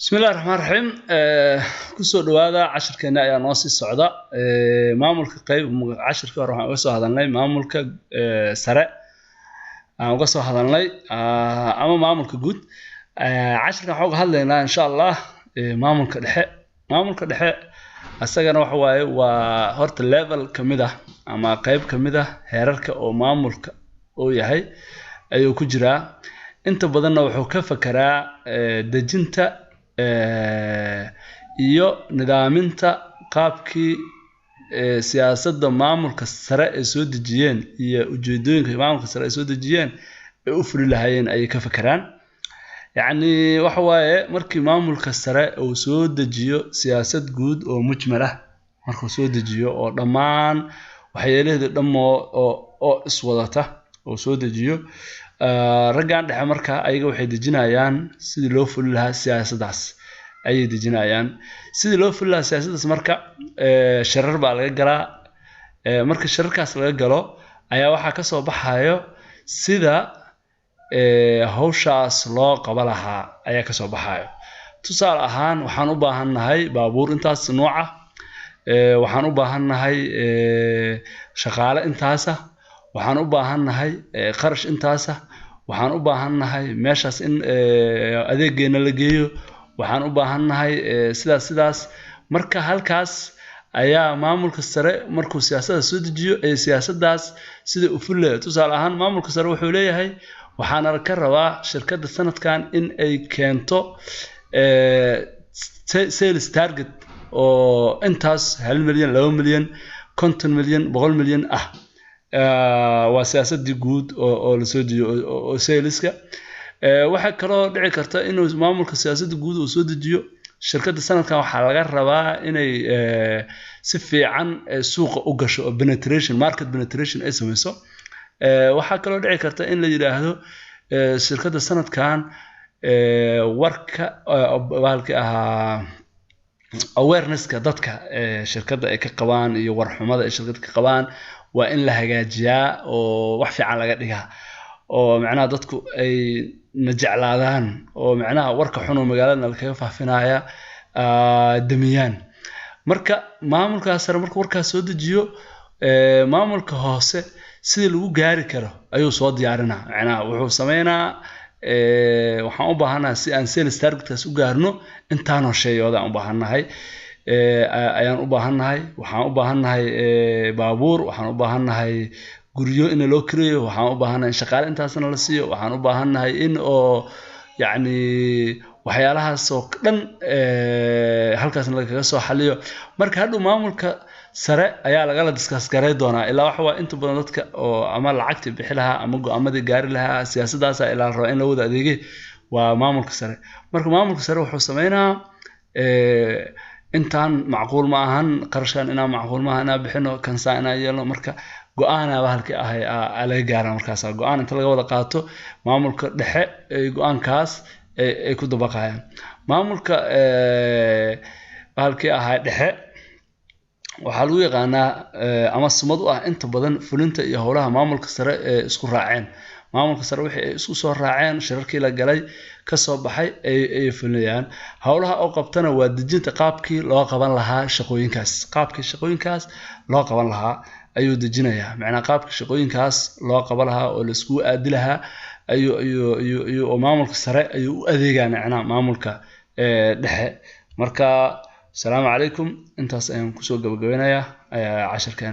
بسم الله الرحمن الرحيم كسو دوادا عشركنا ayaa noo sii socda maamulka qayb cashirka hore waxaan uga soo hadalnay maamulka sare aan uga soo hadalnay ama maamulka guud cashirka waxaan uga hadlaynaa insha Allah maamulka dhexe asagana waxa waaye waa horta level kamid ah ama qayb kamid ah heerarka oo maamulka oo yahay ayuu ku jiraa inta badanna wuxuu ka fakaraa dejinta iyo nidaaminta qaabkii siyaasadda maamulka sare ee soo dejiyeen iyo ujeedooyinka maamulka sare ee soo dejiyeen ee u fuli lahaayeen ay ka fakaraan yani waxa waaye markii maamulka sare uu soo dejiyo siyaasad guud oo mujmal ah markuu soo dejiyo oo dhammaan waxyeelada dhamo oo iswadata oo soo dejiyo raggan dhexe marka ayaga waxay dejinayaan sidii loo fuli lahaa siyaasadaas ayay dejinayaan sidii loo fuli lahaa siyaasadaas marka sharar baa laga galaa marka shararkaas laga galo ayaa waxa ka soo baxayo sida hawshaas loo qaba lahaa ayaa ka soo baxayo tusaale ahaan waxaan u baahanahay baabuur intaas nooca waxaan u baahanahay shaqaale intaas waxaan u baahanahay qarash intaas waxaan u baahanahay meeshaas in adeegeena la geeyo waxaan u baahanahay sidaas marka halkaas ayaa maamulka sare markuu siyaasadda soo dejiyo siyaasadaas sida u fuliyo tusaale ahaan maamulka sare wuxuu leeyahay waxaan ka rabaa shirkadda sanadkan in ay keento sales target oo intaas 1 milyan 2 milyan 50 milyan 100 milyan waa siyaasadii guud oo la soo dejiyo oo saleska waxa kale oo dhici karta inuu maamulka siyaasadda guud uu soo dejiyo shirkadda sanadkan waxa laga rabaa inay si fiican suuqa u gasho market penetration ay sameeyso waxa kale oo dhici karta in la yiraahdo shirkadda sanadkan warka baalki awareness-ka dadka shirkadda ay ka qabaan iyo warxumada ay shirkadda ka qabaan waa in la hagaajiyaa oo wax fiican laga dhigaa oo macnaha dadku ay najeclaadaan oo macnaha warka xun oo magaalada laga faafinaya damiyaan marka maamulkaas sare markuu warkaas soo dejiyo maamulka hoose sidii lagu gaari karo ayuu soo diyaarinaa macnaha wuxuu sameynaa waxaan u baahanahay si aan sales targetkaas u gaarno intaanoo sheeyooda aan u baahanahay ayaan u baahanahay waxaan u baahanahay baabuur waxaan u baahanahay guryo in loo kireeyo waxaan u baahanahay shaqaale intaasna la siiyo waxaan u baahanahay in oo yani waxyaalahaas oo dhan halkaasna laga soo xaliyo marka hadhow maamulka sare ayaa lagala discuss garay doonaa ilaa waxa waa inta badan dadka oo ama lacagta bixi lahaa ama go'aamadii gaari lahaa siyaasadaas ilaa rabo in la wada adeegay waa maamulka sare marka maamulka sare wuxuu sameynaa intaan macquul ma ahan qarashkan inaan macquul ma ahan inaan bixino kansa inaan yeelno marka go'aanaba halkii ahay laga gaaraa markaas go'aan inta laga wada qaato maamulka dhexe go'aankaas ay ku dabaqayaan maamulka halkii ahay dhexe waxaa lagu yaqaanaa ama sumad u ah inta badan fulinta iyo howlaha maamulka sare ee isku raaceen maamulka sare wixii ay isku soo raaceen shirarkii la galay ka soo baxay ay fulinayaan howlaha oo qabtana waa dejinta qaabkii loo qaban lahaa shaqooyinkaas loo qaban lahaa ayuu dejinayaa macnaha qaabkii shaqooyinkaas loo qaban lahaa oo la isku aadi lahaa ayuu maamulka sare ayuu u adeegaa macnaha maamulka dhexe marka السلام عليكم انت kusoo gabagabeenaya casharkan